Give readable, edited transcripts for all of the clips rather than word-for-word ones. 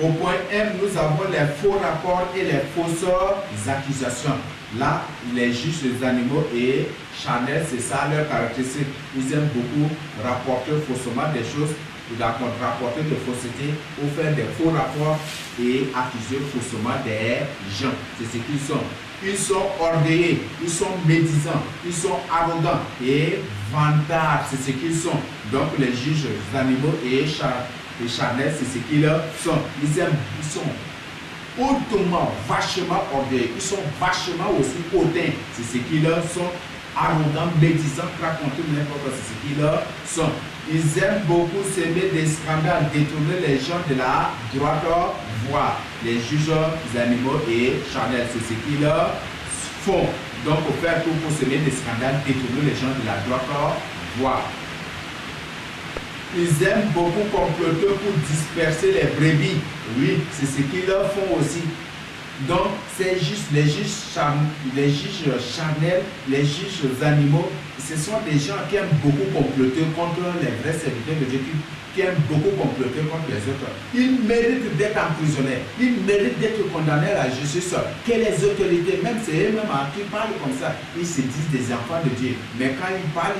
Au point M, nous avons les faux rapports et les fausses accusations. Là, les juges des animaux et charnels, c'est ça leur caractéristique. Ils aiment beaucoup rapporter faussement des choses, rapporter de fausseté ou faire des faux rapports et accuser faussement des gens. C'est ce qu'ils sont. Ils sont orgueilleux, ils sont médisants, ils sont arrogants et vantards. C'est ce qu'ils sont. Donc les juges des animaux et charnels, c'est ce qu'ils sont. Ils sont hautement, vachement orgueilleux. Ils sont vachement aussi hautains. C'est ce qu'ils sont. Arrogants, médisants, raconter n'importe quoi. C'est ce qu'ils sont. Ils aiment beaucoup s'aimer des scandales, détourner les gens de la droite voie. Les juges des animaux et charnels, c'est ce qu'ils font. Donc, pour faire tout pour s'aimer des scandales, détourner les gens de la droite voie. Ils aiment beaucoup comploter pour disperser les brebis. Oui, c'est ce qu'ils font aussi. Donc, c'est juste les juges charnels, les juges animaux, ce sont des gens qui aiment beaucoup comploter contre les vrais serviteurs de Dieu, qui aiment beaucoup comploter contre les autres. Ils méritent d'être emprisonnés, ils méritent d'être condamnés à la justice, que les autorités, même c'est eux-mêmes qui parlent comme ça, ils se disent des enfants de Dieu. Mais quand ils parlent,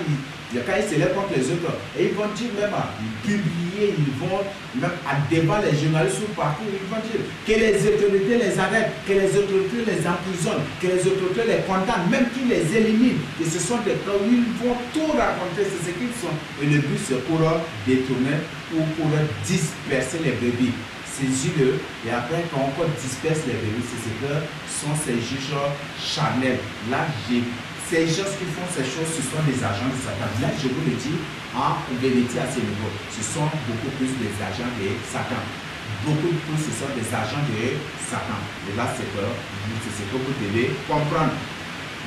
quand ils se lèvent contre les autres, et ils vont dire même à publier, ils vont même devant les journalistes ou partout, ils vont dire que les autorités les arrêtent, que les autorités les emprisonnent, que les autorités les condamnent, même qu'ils les éliminent. Et ce sont des cas où ils vont tout raconter, c'est ce qu'ils sont. Et le but c'est pour détourner ou pour disperser les brebis. Saisis-le, et après quand on disperse les brebis, c'est ce que sont ces juges charnels. Là, ces gens qui font ces choses, ce sont des agents de Satan. Là, je vous le dis en vérité à ce niveau. Ce sont beaucoup plus des agents de Satan. Beaucoup plus, ce sont des agents de Satan. Et là, c'est ce que vous devez comprendre.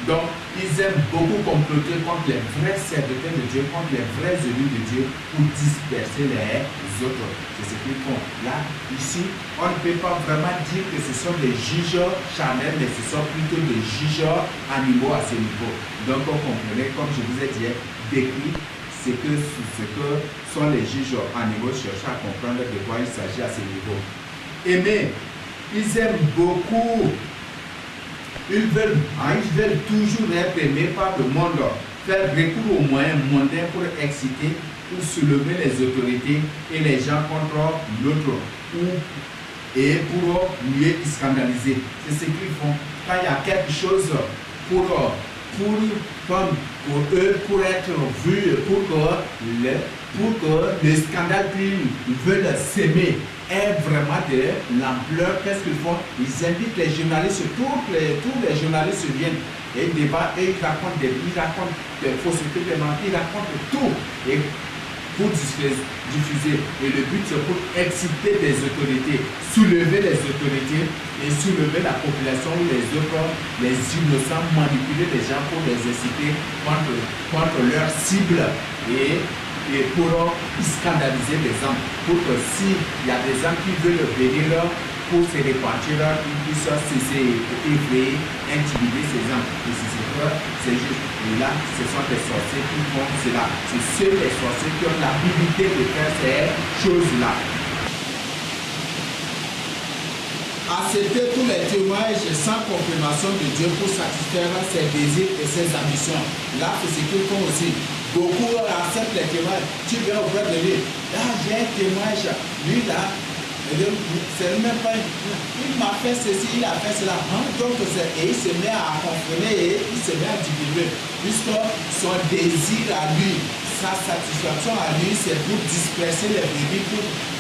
Donc, ils aiment beaucoup comploter contre les vrais serviteurs de Dieu, contre les vrais élus de Dieu, pour disperser les autres. C'est ce qu'ils font. Là, ici, on ne peut pas vraiment dire que ce sont des juges charnels, mais ce sont plutôt des juges animaux à ce niveau. Donc, on comprenait, comme je vous ai dit, décrit ce que sont les juges animaux, cherchant à comprendre de quoi il s'agit à ce niveau. Aimer, ils aiment beaucoup. Ils veulent toujours être aimés par le monde, faire recours aux moyens mondains pour exciter ou soulever les autorités et les gens contre l'autre, et pour mieux scandaliser. C'est ce qu'ils font. Quand il y a quelque chose pour eux, pour être vu, pour que le scandale qu'ils veulent s'aimer est vraiment de l'ampleur, qu'est-ce qu'ils font? Ils invitent les journalistes, tous les journalistes viennent et ils débattent et ils racontent des faussetés, des mentiras, ils racontent tout et pour diffuser. Et le but c'est pour exciter les autorités, soulever les autorités et soulever la population ou les autres, les innocents, manipuler les gens pour les exciter contre leur cible et pour scandaliser les hommes, pour que s'il y a des hommes qui veulent venir pour se repentir, ils puissent cesser et intimider ces hommes. Et c'est juste. Et là, ce sont des sorciers qui font cela. C'est ceux les sorciers qui ont l'habilité de faire ces choses-là. Accepter tous les témoignages sans confirmation de Dieu pour satisfaire ses désirs et ses ambitions. Là, c'est ce qu'ils font aussi. Beaucoup acceptent les témoignages. Tu viens auprès de lui. Là, j'ai un témoignage. Lui, là, c'est même pas. Il m'a fait ceci, il a fait cela. Donc, et il se met à confirmer et il se met à divulguer. Puisque son désir à lui, sa satisfaction à lui, c'est pour disperser les brebis,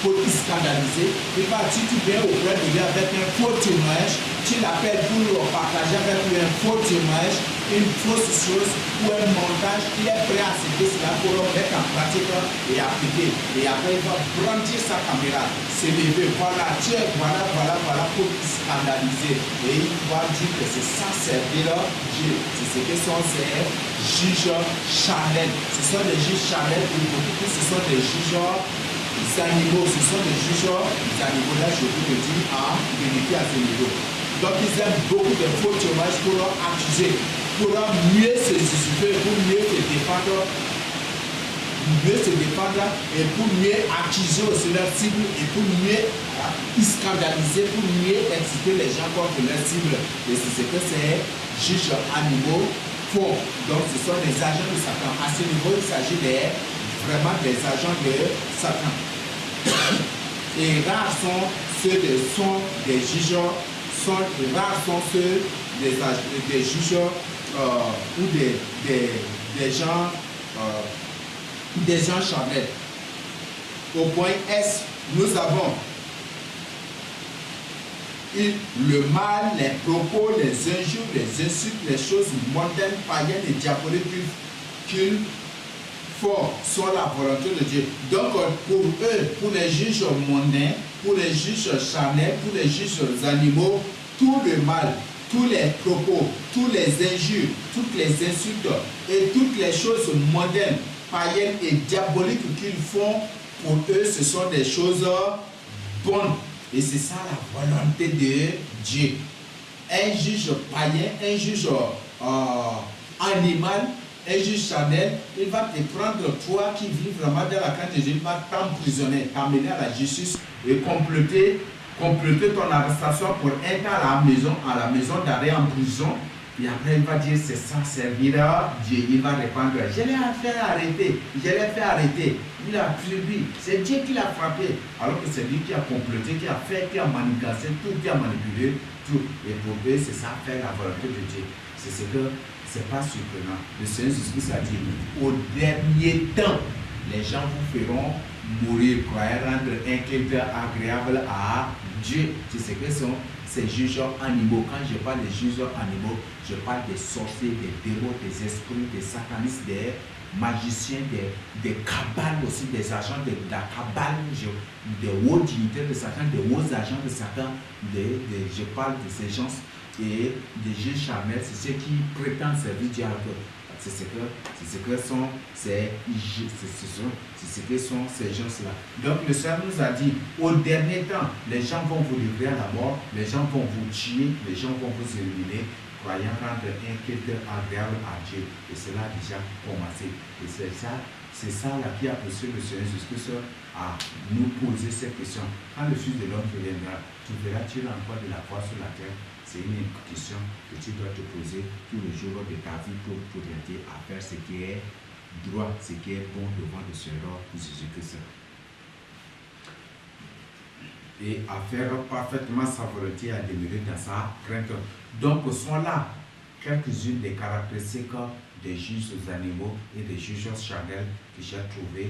pour scandaliser. Et quand tu viens auprès de lui avec un faux témoignage, tu l'appelles pour partager avec lui un faux témoignage, une fausse chose ou un montage, il est prêt à accepter cela pour le mettre en pratique et appliquer. Et après, il va brandir sa caméra, s'élever, voilà, voilà, pour scandaliser. Et il va dire que c'est ça servir Dieu. C'est ce que sont ces juges charnels. Ce sont des juges charnels, pour beaucoup plus, ce sont des juges animaux, ce sont des juges animaux. Là, je vous le dis en vérité à ce niveau. Donc, ils aiment beaucoup de faux témoignages pour accuser, pour mieux se justifier, pour mieux se défendre mieux se défendre et pour mieux accuser aussi leur cible et pour mieux scandaliser, pour mieux exciter les gens contre leur cible. Et c'est ce que ces juges animaux font. Donc ce sont des agents de Satan. À ce niveau, il s'agit vraiment des agents de Satan. Et rares sont ceux des juges, rares sont ceux des juges ou des gens charnels. Au point S, nous avons le mal, les propos, les injures, les insultes, les choses mondaines, païennes et diaboliques qu'ils font sont la volonté de Dieu. Donc pour eux, pour les juges mondains, pour les juges charnels, pour les juges animaux, tout le mal, tous les propos, tous les injures, toutes les insultes et toutes les choses mondaines, païennes et diaboliques qu'ils font, pour eux, ce sont des choses bonnes. Et c'est ça la volonté de Dieu. Un juge païen, un juge animal, un juge charnel, il va te prendre, toi qui vis vraiment dans la crainte de Dieu, il va t'emprisonner, t'amener à la justice et compléter ton arrestation pour être à la maison d'arrêt en prison. Et après, il va dire, c'est ça, servira Dieu. Il va répondre, je l'ai fait arrêter, il a subi, c'est Dieu qui l'a frappé. Alors que c'est lui qui a comploté, qui a fait, qui a manipulé, tout, qui a manipulé, tout. Et pour eux, c'est ça, faire la volonté de Dieu. C'est ce que, c'est pas surprenant. Le Seigneur Jésus a dit, au dernier temps, les gens vous feront mourir pour rendre un culte agréable à Dieu. C'est ce que sont ces juges animaux. Quand je parle des juges animaux, je parle des sorciers, des démons, des esprits, des satanistes, des magiciens, des cabales aussi, des agents de la cabale, des hauts dignitaires de Satan, des hauts agents de Satan. Je parle de ces gens et des juges charnels, c'est ceux qui prétendent servir Dieu. C'est ce que sont ces gens-là. Donc le Seigneur nous a dit, au dernier temps, les gens vont vous livrer à la mort, les gens vont vous tuer, les gens vont vous éliminer, croyant rendre un culte agréable à Dieu. Et cela a déjà commencé. Et c'est ça là qui a poussé le Seigneur Jésus-Christ à nous poser cette question. Quand le Fils de l'homme reviendra, trouveras-tu encore de la foi sur la terre? C'est une question que tu dois te poser tous les jours de ta vie pour t'orienter à faire ce qui est droit, ce qui est bon devant le Seigneur Jésus-Christ. Et à faire parfaitement sa volonté, à demeurer dans sa crainte. Donc, sont là quelques-unes des caractéristiques des juges animaux et des juges charnels que j'ai trouvé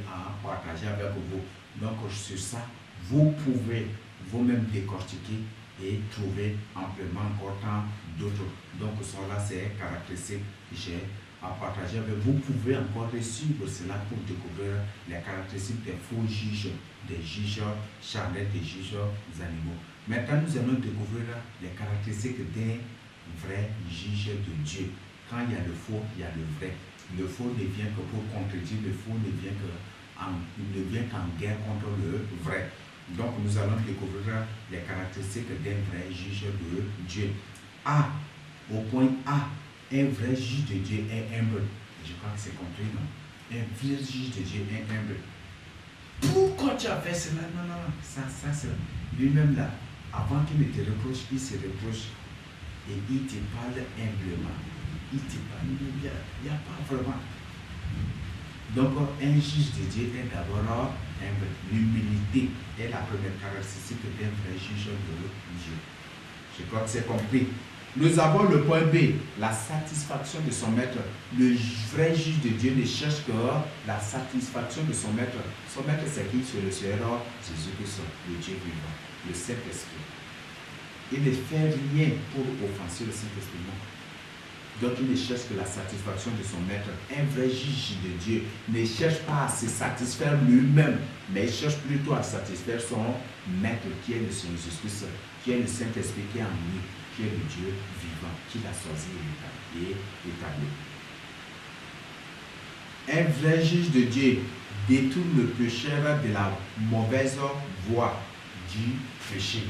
à partager avec vous. Donc, sur ça, vous pouvez vous-même décortiquer et trouver amplement encore tant d'autres. Donc, ce sont là ces caractéristiques que j'ai à partager avec vous. Vous pouvez encore suivre cela pour découvrir les caractéristiques des faux juges, des juges charnels, des juges animaux. Maintenant, nous allons découvrir les caractéristiques d'un vrai juge de Dieu. Quand il y a le faux, il y a le vrai. Le faux ne vient que pour contredire, le faux ne vient qu'en guerre contre le vrai. Donc, nous allons découvrir les caractéristiques d'un vrai juge de Dieu. A, au point A, un vrai juge de Dieu est humble. Je crois que c'est compris, non? Un vrai juge de Dieu est humble. Pourquoi tu as fait cela? Non, ça c'est lui-même là. Avant qu'il ne te reproche, il se reproche et il te parle humblement. Il te parle, il n'y a pas vraiment. Donc, un juge de Dieu est d'abord humble. L'humilité est la première caractéristique d'un vrai juge de Dieu. Je crois que c'est compris. Nous avons le point B, la satisfaction de son maître. Le vrai juge de Dieu ne cherche que la satisfaction de son maître. Son maître, c'est qui? C'est le Seigneur Jésus-Christ, le Dieu vivant, le Saint-Esprit. Il ne fait rien pour offenser le Saint-Esprit. Donc il ne cherche que la satisfaction de son maître. Un vrai juge de Dieu ne cherche pas à se satisfaire lui-même, mais il cherche plutôt à satisfaire son maître qui est le Seigneur Jésus-Christ, qui est le Saint-Esprit qui est en lui, qui est le Dieu vivant, qui l'a choisi et établi. Un vrai juge de Dieu détourne le pécheur de la mauvaise voie du péché.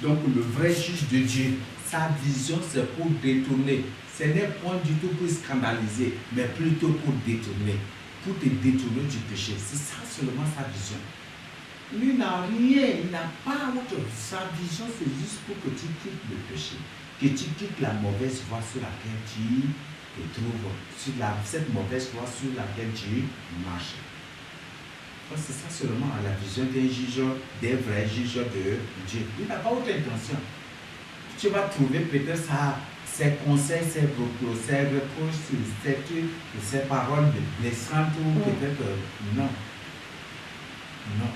Donc le vrai juge de Dieu, sa vision c'est pour détourner. Ce n'est point du tout pour scandaliser, mais plutôt pour détourner. pour te détourner du péché. C'est ça seulement sa vision. Lui n'a rien, il n'a pas autre. Sa vision, c'est juste pour que tu quittes le péché, que tu quittes la mauvaise voie sur laquelle tu te trouves, cette mauvaise voie sur laquelle tu marches. C'est ça seulement la vision d'un juge, des vrais juges de Dieu. Il n'a pas autre intention. Tu vas trouver peut-être ses conseils, ses reproches, ses paroles blessantes ou peut-être non. Non.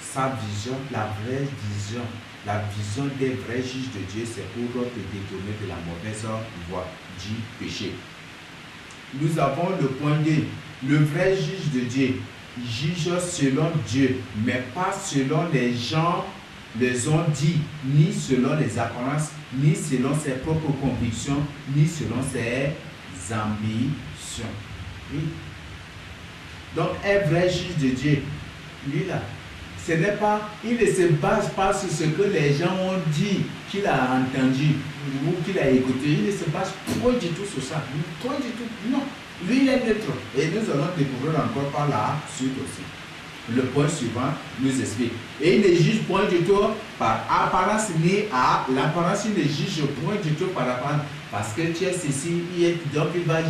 Sa vision, la vraie vision, la vision des vrais juges de Dieu, c'est pour te détourner de la mauvaise voie du péché. Nous avons le point D. Le vrai juge de Dieu juge selon Dieu, mais pas selon les gens les ont dit, ni selon les apparences, ni selon ses propres convictions, ni selon ses ambitions. Oui. Donc, un vrai juge de Dieu, lui là, ce n'est pas, il ne se base pas sur ce que les gens ont dit, qu'il a entendu ou qu'il a écouté. Il ne se base point du tout sur ça. Point du tout. Non. Lui, il est neutre. Et nous allons découvrir encore par la suite aussi. Le point suivant nous explique. Et il ne juge point du tout par apparence ni à l'apparence. Il ne juge point du tout par apparence. Parce que tu es ceci, donc il va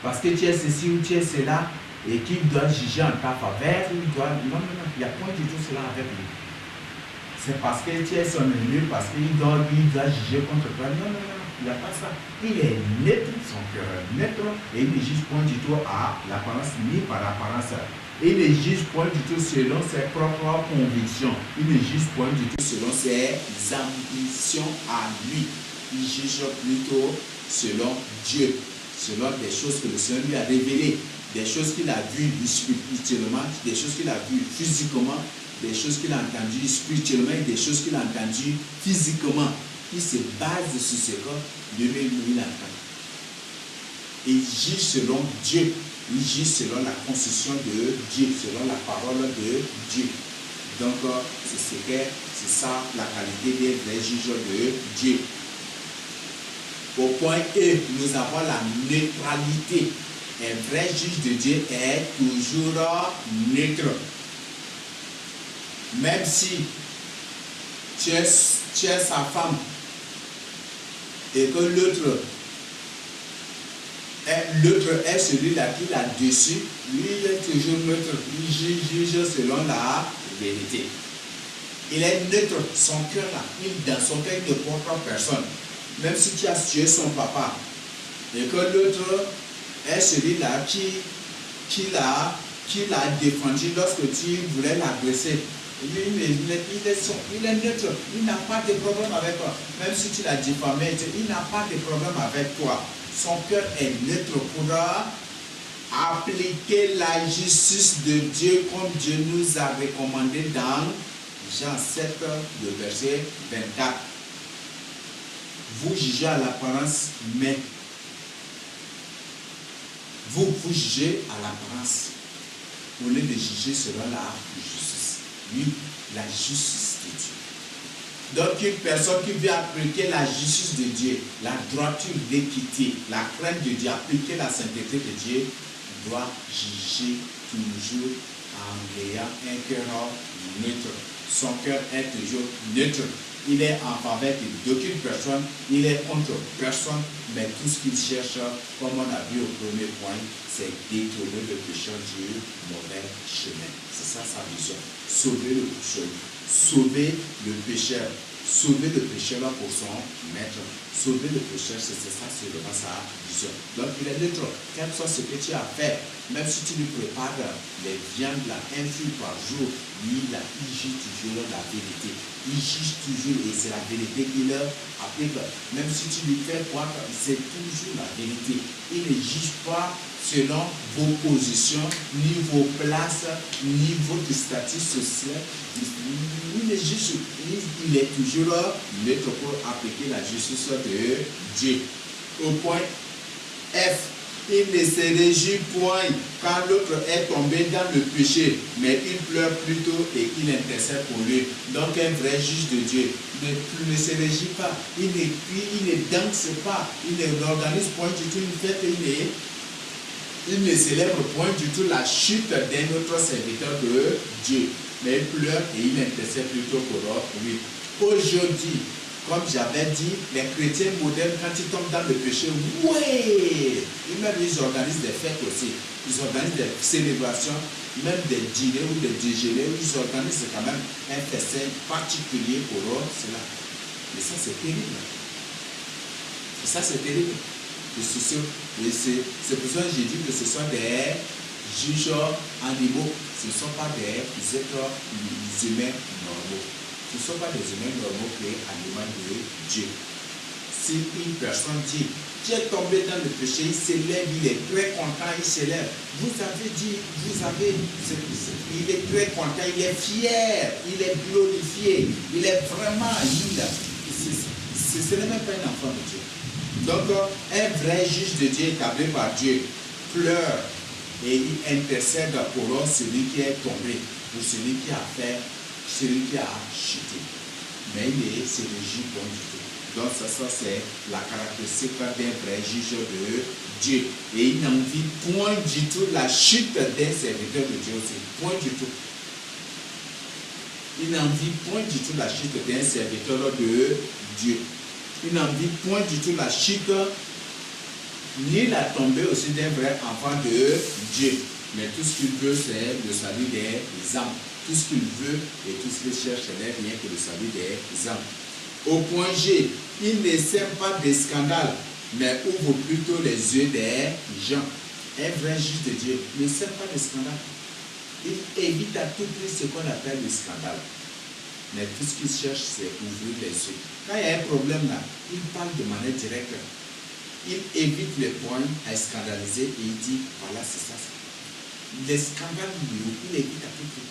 parce que tu es ceci ou tu es cela, et qu'il doit juger en ta faveur. Non, il n'y a point du tout cela avec lui. C'est parce que tu es son ennemi, parce qu'il doit juger contre toi. Non. Il n'y a pas ça. Il est neutre, son cœur est neutre, et il ne juge point du tout à l'apparence ni par apparence. Il ne juge point du tout selon ses propres convictions. Il ne juge point du tout selon ses ambitions à lui. Il juge plutôt selon Dieu, selon des choses que le Seigneur lui a révélées, des choses qu'il a vues spirituellement, des choses qu'il a vues physiquement, des choses qu'il a entendues spirituellement et des choses qu'il a entendues physiquement. Il se base sur ce que lui il entend. Il juge selon Dieu. Il juge selon la constitution de Dieu, selon la parole de Dieu. Donc, c'est ça la qualité des vrais juges de Dieu. Au point E, nous avons la neutralité. Un vrai juge de Dieu est toujours neutre. Même si tu es sa femme, et que l'autre est celui-là qui l'a dessus, lui il est toujours neutre, il juge selon la vérité. Il est neutre, son cœur là, dans son cœur il ne porte personne. Même si tu as tué son papa, et que l'autre est celui-là qui l'a défendu lorsque tu voulais l'agresser. Il est neutre, il n'a pas de problème avec toi. Même si tu l'as diffamé, il n'a pas de problème avec toi. Son cœur est neutre pour appliquer la justice de Dieu comme Dieu nous a recommandé dans Jean 7, le verset 24. Vous jugez à l'apparence, mais vous jugez à l'apparence au lieu de juger selon la justice. Oui, la justice de Dieu. Donc une personne qui veut appliquer la justice de Dieu, la droiture, l'équité, la crainte de Dieu, appliquer la sainteté de Dieu, doit juger toujours en ayant un cœur neutre. Son cœur est toujours neutre. Il est en faveur d'aucune personne, il est contre personne, mais tout ce qu'il cherche, comme on a vu au premier point, c'est détourner le pécheur du mauvais chemin. C'est ça sa vision. Sauver le pécheur. Sauver le pécheur. Sauver le pécheur pour son maître. Sauver le pécheur, c'est ça, c'est vraiment sa vision. Donc il est neutre. Quel soit ce que tu as fait, même si tu lui prépares les viandes, un fil par jour, il juge toujours la vérité. Il juge toujours et c'est la vérité qu'il applique. Même si tu lui fais croire, c'est toujours la vérité. Il ne juge pas selon vos positions, ni vos places, ni votre statut social. Il ne juge, il est toujours neutre pour appliquer la justice de Dieu. Au point F, il ne se réjouit point quand l'autre est tombé dans le péché, mais il pleure plutôt et il intercède pour lui. Donc un vrai juge de Dieu ne se réjouit pas, il ne crie, il ne danse pas, il ne organise point du tout une fête, Il ne célèbre point du tout la chute d'un autre serviteur de Dieu. Mais il pleure et il intercède plutôt pour lui. Aujourd'hui, comme j'avais dit, les chrétiens modernes, quand ils tombent dans le péché, ouais, ils organisent des fêtes aussi. Ils organisent des célébrations, même des dîners ou des déjeuners, où ils organisent quand même un festin particulier pour cela. Et ça, c'est terrible. Et ça, c'est terrible. C'est pour ça que j'ai dit que ce sont des juges animaux. Ce ne sont pas des êtres humains normaux. Ce ne sont pas des humains normaux créés à l'image de Dieu. Si une personne dit, tu es tombé dans le péché, il s'élève, il est très content, il s'élève. Vous avez dit, il est très content, il est fier, il est glorifié, il est vraiment libre. Ce n'est même pas un enfant de Dieu. Donc, un vrai juge de Dieu établi par Dieu pleure et il intercède pour celui qui est tombé, pour celui qui a fait, celui qui a chuté. Mais il se réjouit pas du tout. Donc, ça c'est la caractéristique d'un vrai juge de Dieu. Et il n'envie point du tout la chute d'un serviteur de Dieu aussi. Point du tout. Il n'envie point du tout la chute d'un serviteur de Dieu. Il n'envie point du tout la chute, ni la tombée aussi d'un vrai enfant de Dieu. Mais tout ce qu'il veut, c'est le salut des âmes. Tout ce qu'il veut et tout ce qu'il cherche, ce n'est rien que le salut des âmes. Au point G, il ne sème pas de scandale, mais ouvre plutôt les yeux des gens. Un vrai juge de Dieu ne sème pas de scandale. Il évite à tout prix ce qu'on appelle le scandale. Mais tout ce qu'il cherche, c'est ouvrir les yeux. Quand il y a un problème là, il parle de manière directe. Il évite les points à scandaliser et il dit, voilà, c'est ça. Les scandales, il évite à tout prix.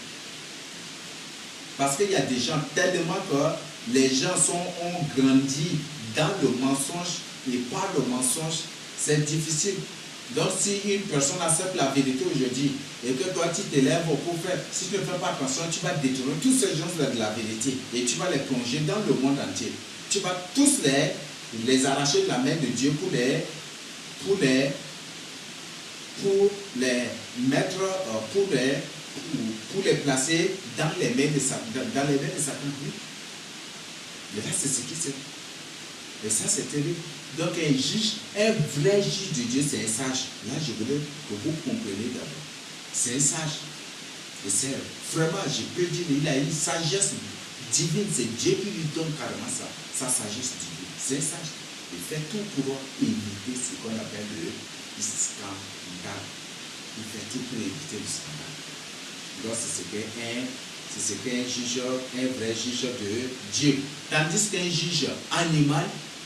Parce qu'il y a des gens tellement que les gens ont grandi dans le mensonge et par le mensonge, c'est difficile. Donc si une personne accepte la vérité aujourd'hui et que toi tu t'élèves pour faire, si tu ne fais pas attention, tu vas détourner tous ces gens-là de la vérité et tu vas les plonger dans le monde entier. Tu vas tous les arracher de la main de Dieu pour les mettre, pour les placer dans les mains de Satan. Dans les mains de Satan, oui. Et là, c'est ce qui se fait. Et ça, c'est terrible. Donc, un vrai juge de Dieu, c'est un sage. Là, je voudrais que vous compreniez d'abord. C'est un sage. Et c'est vraiment, je peux dire, il a une sagesse divine. C'est Dieu qui lui donne carrément sa sagesse divine. C'est un sage. Il fait tout pour éviter ce qu'on appelle le scandale. Il fait tout pour éviter le scandale. Donc, c'est ce qu'un juge, un vrai juge de Dieu. Tandis qu'un juge animal,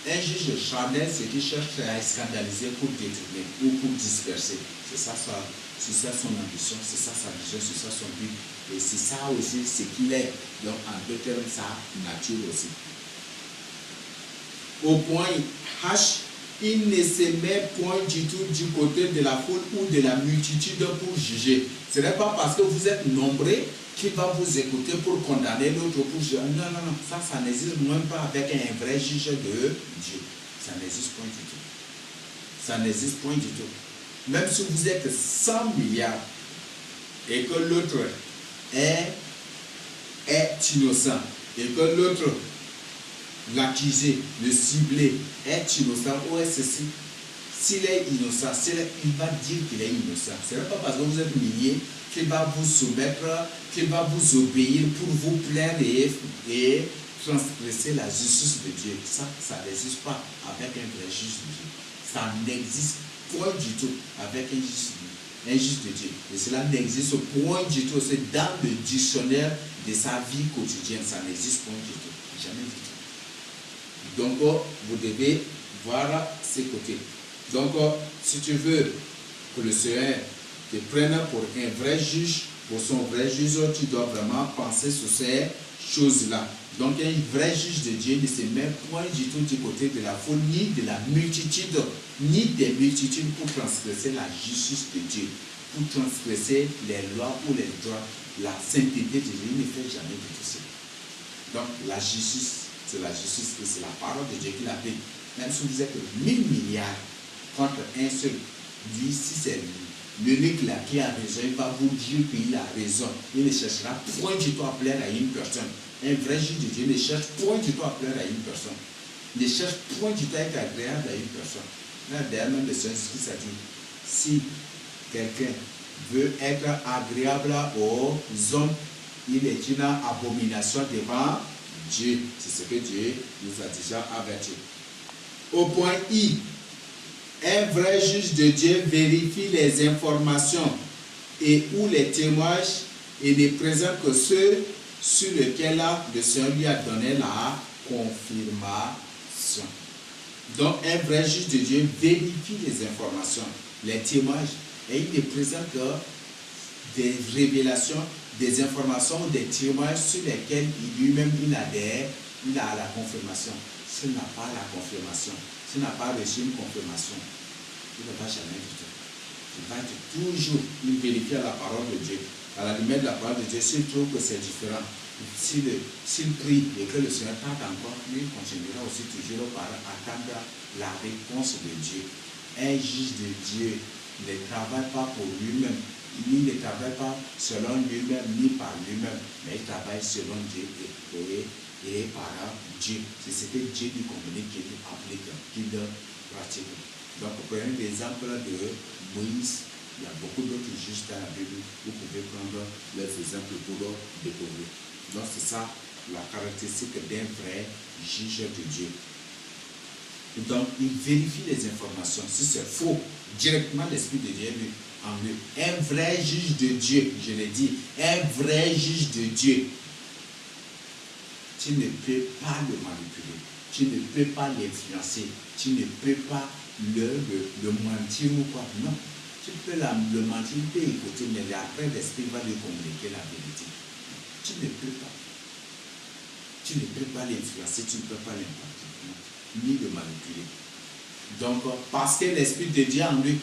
un juge charnel, c'est qui cherche à scandaliser pour détourner ou pour disperser. C'est ça son ambition, c'est ça sa vision, c'est ça son but. Et c'est ça aussi ce qu'il est. Donc, en deux termes, sa nature aussi. Au point H, il ne se met point du tout du côté de la foule ou de la multitude pour juger. Ce n'est pas parce que vous êtes nombreux qu'il va vous écouter pour condamner l'autre pour juger. Non, non, non, ça n'existe même pas avec un vrai juge de Dieu. Ça n'existe point du tout. Ça n'existe point du tout. Même si vous êtes 100 milliards et que l'autre est innocent et que l'autre, l'accusé, le ciblé, est innocent ou est ceci. S'il est innocent, il va dire qu'il est innocent. Ce n'est pas parce que vous êtes milliers qu'il va vous soumettre, qu'il va vous obéir pour vous plaire et transgresser la justice de Dieu. Ça n'existe pas avec un vrai juge de Dieu. Ça n'existe point du tout avec un juge de Dieu. Et cela n'existe point du tout. C'est dans le dictionnaire de sa vie quotidienne. Ça n'existe point du tout. Jamais du tout. Donc, vous devez voir ces côtés. Donc, si tu veux que le Seigneur te prenne pour un vrai juge, pour son vrai juge, tu dois vraiment penser sur ces choses-là. Donc, un vrai juge de Dieu ne se met point du tout du côté de la foule, ni de la multitude, ni des multitudes pour transgresser la justice de Dieu, pour transgresser les lois ou les droits, la sainteté de Dieu. Il ne fait jamais de tout ça. Donc, la justice, c'est la justice et c'est la parole de Dieu qui l'applique. Même si vous êtes 1000 milliards contre un seul, lui, si c'est l'unique là qui a raison, il va vous dire qu'il a raison. Il ne cherchera point du tout à plaire à une personne. Un vrai juge de Dieu ne cherche point du tout à plaire à une personne. Ne cherche point du tout à être agréable à une personne. Là, derrière même le Seigneur Jésus a dit, si quelqu'un veut être agréable aux hommes, il est une abomination devant Dieu. C'est ce que Dieu nous a déjà averti. Au point I, un vrai juge de Dieu vérifie les informations et ou les témoignages et ne présente que ceux sur lesquels le Seigneur lui a donné la confirmation. Donc, un vrai juge de Dieu vérifie les informations, les témoignages, et il ne présente que des révélations, des informations, des témoignages sur lesquels lui-même il a la confirmation. S'il n'a pas la confirmation, s'il n'a pas reçu une confirmation, il ne va jamais du tout. Il va être toujours, il vérifie la parole de Dieu. À la limite de la parole de Dieu, s'il trouve que c'est différent, s'il prie et que le Seigneur tarde encore, lui continuera aussi toujours par attendre la réponse de Dieu. Un juge de Dieu ne travaille pas pour lui-même, il ne travaille pas selon lui-même ni par lui-même, mais il travaille selon Dieu et par Dieu. C'est ce que Dieu lui communique, qu'il applique, qu'il pratique. Donc, prenez l'exemple de Moïse. Il y a beaucoup d'autres juges dans la Bible. Vous pouvez prendre les exemples pour découvrir. Donc, c'est ça la caractéristique d'un vrai juge de Dieu. Donc, il vérifie les informations. Si c'est faux, directement l'Esprit de Dieu en lui. Un vrai juge de Dieu, je l'ai dit, un vrai juge de Dieu. Tu ne peux pas le manipuler. Tu ne peux pas l'influencer. Tu ne peux pas le mentir ou quoi. Non. Tu peux le mentir, tu peux écouter, mais après l'Esprit va lui communiquer la vérité. Tu ne peux pas. Tu ne peux pas l'influencer, tu ne peux pas l'impacter, ni le manipuler. Donc, parce que l'Esprit de Dieu en lui,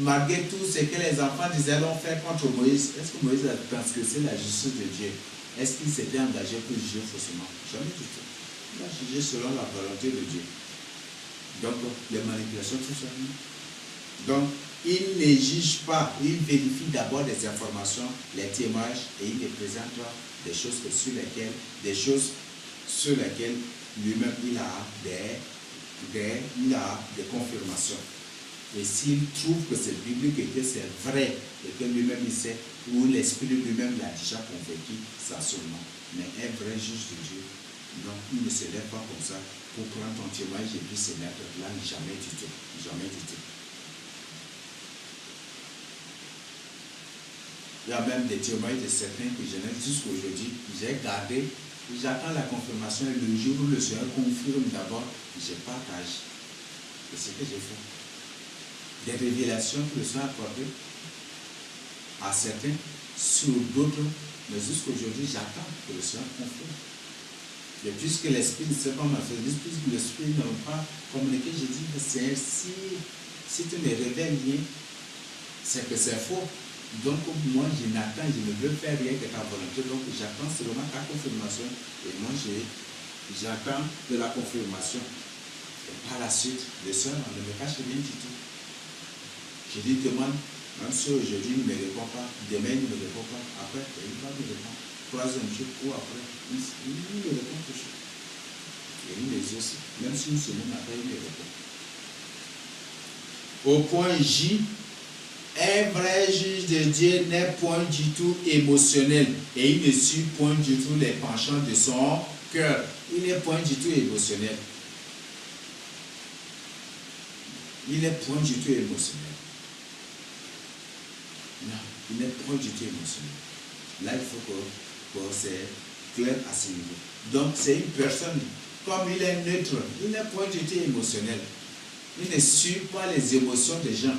malgré tout ce que les enfants d'Israël ont fait contre Moïse, est-ce que Moïse a transgressé la justice de Dieu? Est-ce qu'il s'était engagé pour juger faussement? Jamais du tout. Il a jugé selon la volonté de Dieu. Donc, les manipulations, tout ça. Donc, il ne juge pas, il vérifie d'abord les informations, les témoignages, et il les présente des choses sur lesquelles lui-même il a des confirmations. Et s'il trouve que c'est biblique et que c'est vrai, et que lui-même il sait, ou l'Esprit lui-même l'a déjà convaincu, ça seulement. Mais un vrai juge de Dieu, non, il ne se lève pas comme ça pour prendre ton témoignage et puis se mettre là, jamais du tout. Jamais du tout. Il y a même des témoignages de certains que je n'ai jusqu'à aujourd'hui. J'ai gardé, j'attends la confirmation et le jour où le Seigneur confirme d'abord, je partage. C'est ce que j'ai fait. Des révélations que le Seigneur a accordées à certains, sur d'autres, mais jusqu'à aujourd'hui, j'attends que le Seigneur confirme. Et puisque l'Esprit ne s'est pas manifesté, puisque l'Esprit n'a pas communiqué, je dis que si tu me révèles bien, c'est que c'est faux. Donc moi je n'attends, je ne veux faire rien que ta volonté, donc j'attends seulement ta confirmation et moi j'attends de la confirmation. Et par la suite, le Seigneur ne me cache rien du tout. Je lui demande, même si aujourd'hui il ne me répond pas, demain il ne me répond pas, après il va me répondre. Troisième jour ou après, il me répond toujours. Et il les aussi, même si une semaine après il me répond. Au point J, un vrai juge de Dieu n'est point du tout émotionnel et il ne suit point du tout les penchants de son cœur. Il n'est point du tout émotionnel. Il n'est point du tout émotionnel. Non, il n'est point du tout émotionnel. Là, il faut que c'est clair à ce niveau. Donc, c'est une personne, comme il est neutre, il n'est point du tout émotionnel. Il ne suit pas les émotions des gens.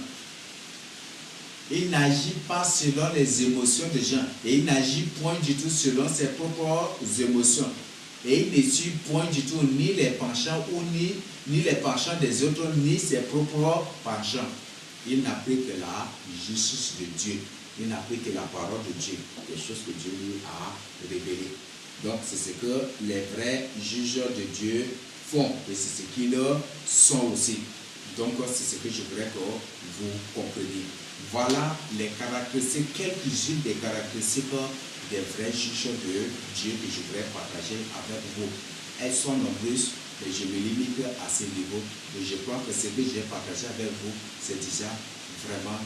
Il n'agit pas selon les émotions des gens. Et il n'agit point du tout selon ses propres émotions. Et il ne suit point du tout ni les penchants ni les penchants des autres, ni ses propres penchants. Il n'applique que la justice de Dieu. Il n'applique que la parole de Dieu. Les choses que Dieu lui a révélées. Donc c'est ce que les vrais juges de Dieu font. Et c'est ce qu'ils sont aussi. Donc c'est ce que je voudrais que vous compreniez. Voilà les caractéristiques, quelques-unes des caractéristiques des vrais juges de Dieu que je voudrais partager avec vous. Elles sont nombreuses, mais je me limite à ce niveau. Et je crois que ce que j'ai partagé avec vous, c'est déjà vraiment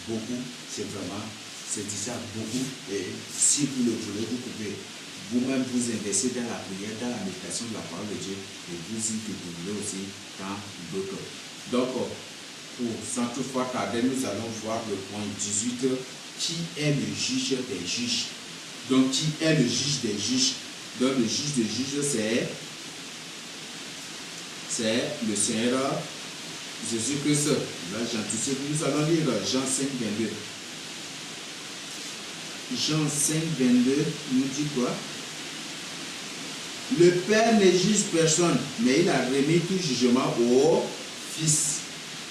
beaucoup. C'est déjà beaucoup. Et si vous le voulez, vous pouvez vous-même vous investir dans la prière, dans la méditation de la parole de Dieu, et vous y découvrir aussi dans d'autres. Donc, sans toutefois tarder, nous allons voir le point 18, qui est le juge des juges. Donc, qui est le juge des juges? Donc, le juge des juges, c'est le Seigneur Jésus-Christ. Là, j'anticipe, nous allons lire Jean 5, 22. Jean 5, 22 nous dit quoi? Le Père ne juge personne, mais il a remis tout jugement au Fils.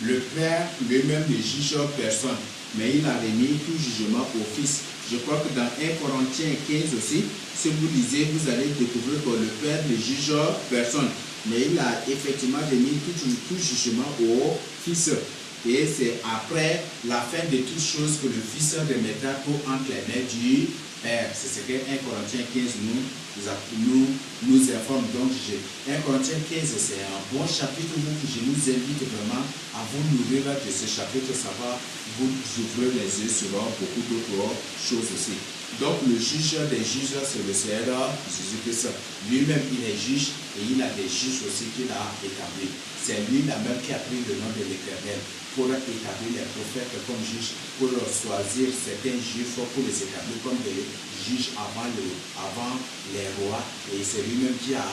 Le Père lui-même ne juge personne, mais il a remis tout jugement au Fils. Je crois que dans 1 Corinthiens 15 aussi, si vous lisez, vous allez découvrir que le Père ne juge personne, mais il a effectivement remis tout jugement au Fils. Et c'est après la fin de toutes choses que le Fils remettra tout entre les mains du Père. C'est ce que 1 Corinthiens 15 nous informe. Donc, 1 Corinthiens 15, c'est un bon chapitre où je vous invite vraiment à vous nourrir de ce chapitre. Ça va vous ouvrir les yeux sur beaucoup d'autres choses aussi. Donc, le juge des juges, c'est le Seigneur Jésus-Christ. Lui-même, il est juge et il a des juges aussi qu'il a établis. C'est lui même qui a pris le nom de l'Éternel pour établir les prophètes comme juges, pour choisir certains juifs pour les établir comme des juges avant les rois. Et c'est lui-même qui a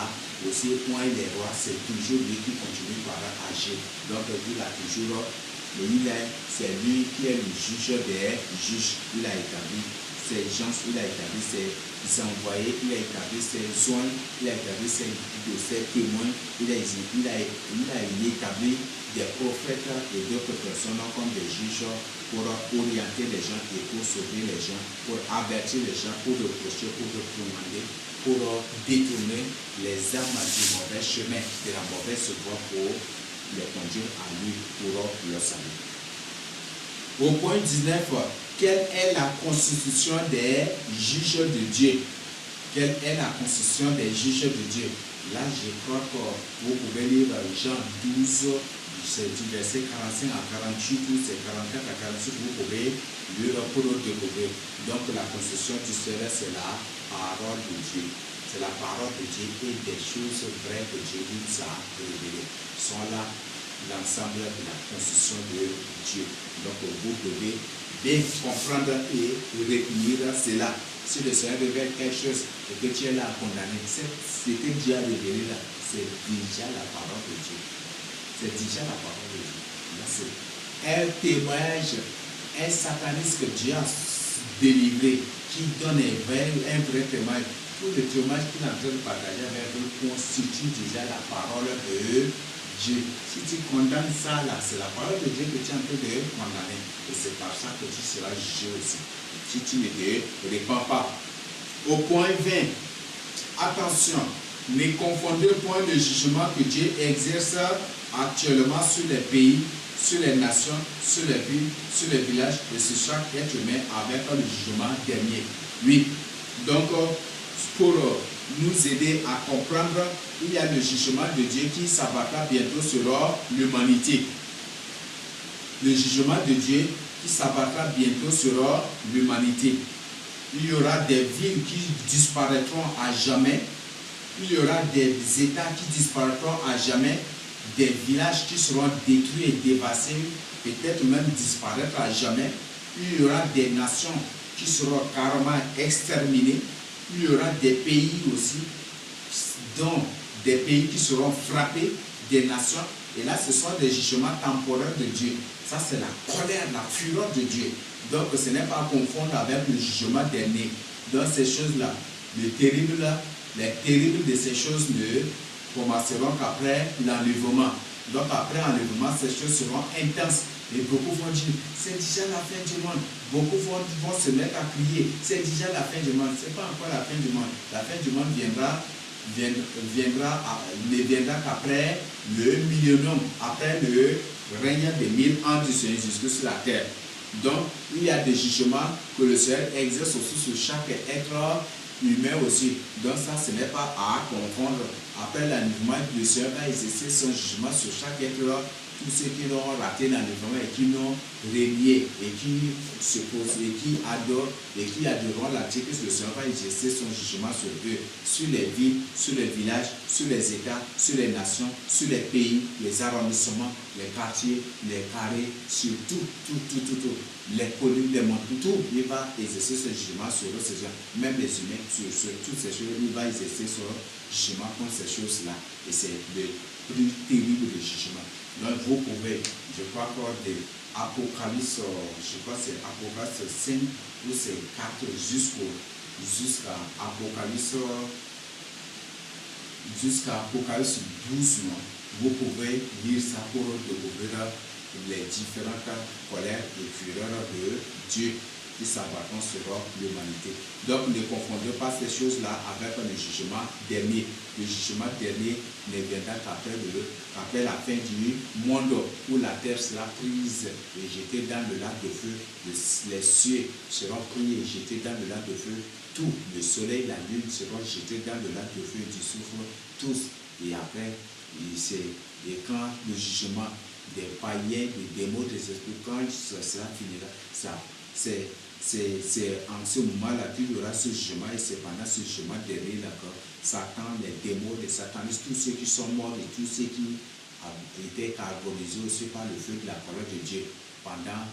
aussi point les rois. C'est toujours lui qui continue par agir. Donc, il a toujours, c'est lui qui est le juge des juges. Il a établi ses gens, il a établi ses envoyés, il a établi ses soins, il a établi ses témoins, il a établi des prophètes et d'autres personnes comme des juges pour orienter les gens et pour sauver les gens, pour avertir les gens, pour reprocher, pour recommander, pour détourner les âmes du mauvais chemin, de la mauvaise voie pour les conduire à lui pour leur salut. Au point 19, quelle est la constitution des juges de Dieu? Quelle est la constitution des juges de Dieu? Là, je crois que vous pouvez lire Jean 12, c'est du verset 45 à 48, ou c'est 44 à 46, vous pouvez lire pour le découvrir. Donc, la constitution du Seigneur, c'est la parole de Dieu. C'est la parole de Dieu et des choses vraies que Dieu nous a révélées. Sont là l'ensemble de la constitution de Dieu. Donc, vous devez bien comprendre et retenir cela. Si le Seigneur révèle quelque chose et que tu es là à condamner, ce que Dieu a révélé là, c'est déjà la parole de Dieu. C'est déjà la parole de Dieu. Là, c'est un témoignage, un satanisme que Dieu a délivré, qui donne un vrai témoignage. Tout le témoignage qu'il est en train de partager avec vous constitue déjà la parole de Dieu. Si tu condamnes ça là, c'est la parole de Dieu que tu es en train de condamner. Et c'est par ça que tu seras jugé aussi. Si tu ne te répands pas. Au point 20, attention, ne confondez point le jugement que Dieu exerce actuellement sur les pays, sur les nations, sur les villes, sur les villages et sur chaque être humain avec le jugement dernier. Oui. Donc, pour nous aider à comprendre, il y a le jugement de Dieu qui s'abattra bientôt sur l'humanité. Le jugement de Dieu qui s'abattra bientôt sur l'humanité. Il y aura des villes qui disparaîtront à jamais. Il y aura des États qui disparaîtront à jamais. Des villages qui seront détruits et dévastés, peut-être même disparaître à jamais. Il y aura des nations qui seront carrément exterminées. Il y aura des pays aussi, dont des pays qui seront frappés, des nations. Et là, ce sont des jugements temporaires de Dieu. Ça, c'est la colère, la fureur de Dieu. Donc, ce n'est pas à confondre avec le jugement dernier. Dans ces choses-là, les terribles de ces choses ne commenceront qu'après l'enlèvement. Donc, après l'enlèvement, ces choses seront intenses. Et beaucoup vont dire, c'est déjà la fin du monde. Beaucoup vont se mettre à crier, c'est déjà la fin du monde. Ce n'est pas encore la fin du monde. La fin du monde ne viendra qu'après le millénium, après le règne des 1000 ans du Seigneur Jésus sur la terre. Donc, il y a des jugements que le Seigneur exerce aussi sur chaque être humain aussi. Donc ça, ce n'est pas à confondre. Après l'enlèvement, le Seigneur va exercer son jugement sur chaque être, tous ceux qui l'ont raté dans l'enlèvement et qui l'ont renié et qui se posent et qui adorent et qui adoreront l'Antichrist. Le Seigneur va exercer son jugement sur eux, sur les villes, sur les villages, sur les États, sur les nations, sur les pays, les arrondissements, les quartiers, les carrés, sur tout. Les collines, les montagnes, tout. Il va exercer ce jugement sur eux, même les humains, sur toutes ces choses. Il va exercer son jugement contre ces choses-là. Et c'est le plus terrible de jugement. Donc vous pouvez, je crois que Apocalypse, je crois que c'est Apocalypse 5 ou c'est 4 jusqu'à Apocalypse 12, non? Vous pouvez lire ça pour découvrir les différentes colères et fureurs de Dieu qui s'abattent sur l'humanité. Donc ne confondez pas ces choses-là avec le jugement dernier. Le jugement dernier ne viendra qu'après la fin du monde où la terre sera prise et jetée dans le lac de feu. Les cieux seront pris et jetés dans le lac de feu. Tout, le soleil, la lune seront jetés dans le lac de feu du soufre, tous. Et après, et quand le jugement des païens, des démons, des esprits, quand cela finira, c'est en ce moment-là qu'il y aura ce jugement, et c'est pendant ce jugement dernier, d'accord, Satan, les démons, les satanistes, tous ceux qui sont morts et tous ceux qui étaient carbonisés aussi par le feu de la parole de Dieu pendant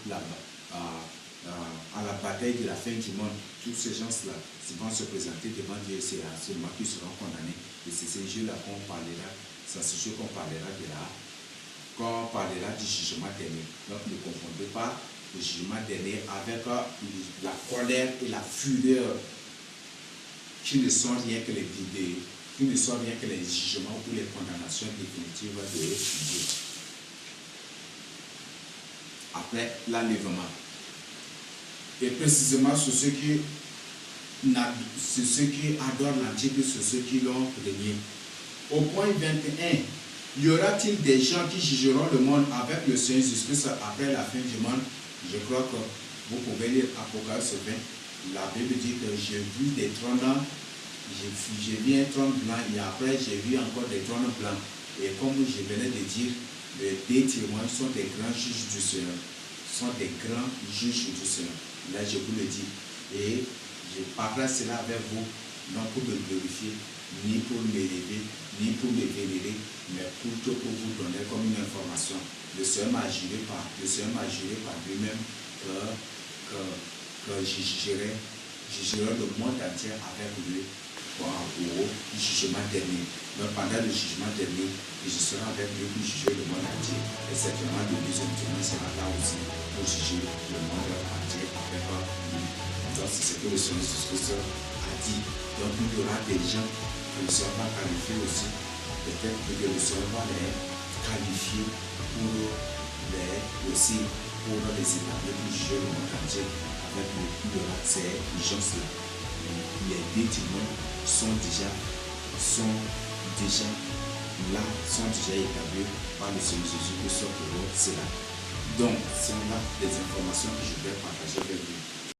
à la bataille de la fin du monde, tous ces gens-là vont se présenter devant Dieu, c'est à ce moment qu'ils seront condamnés. Et c'est ce jeu-là qu'on parlera, c'est ce jeu qu'on parlera de là, quand on parlera du jugement dernier. Donc ne confondez pas le jugement dernier avec la colère et la fureur qui ne sont rien que les vidéos, qui ne sont rien que les jugements ou les condamnations définitives de Dieu. Après l'enlèvement. Et précisément sur ceux qui adorent l'Antichrist, sur ceux qui l'ont renié. Au point 21, y aura-t-il des gens qui jugeront le monde avec le Seigneur Jésus-Christ après la fin du monde? Je crois que vous pouvez lire Apocalypse 20. La Bible dit que j'ai vu des trônes, j'ai vu un trône blanc et après j'ai vu encore des trônes blancs. Et comme je venais de dire, les deux témoins sont des grands juges du Seigneur. Sont des grands juges du Seigneur. Là, je vous le dis. Et je partage cela avec vous, non pour me glorifier, ni pour m'élever, ni pour me vénérer, mais plutôt pour vous donner comme une information. Le Seigneur m'a juré par lui-même que je jugerai le monde entier avec lui au jugement dernier. Donc pendant le jugement dernier, je serai avec lui pour juger le monde entier. Et certainement le deuxième témoin sera là aussi pour juger le monde entier avec lui. Donc c'est ce que le Seigneur Jésus-Christ a dit. Donc il y aura des gens que le Seigneur va qualifier aussi. Peut-être que le Seigneur va les qualifier pour les établir pour juger le monde entier avec lui. Il y aura ces gens-là. Les deux témoins sont déjà établis par le Seigneur Jésus-Christ pour cela. Donc, c'est là des informations que je vais partager avec vous.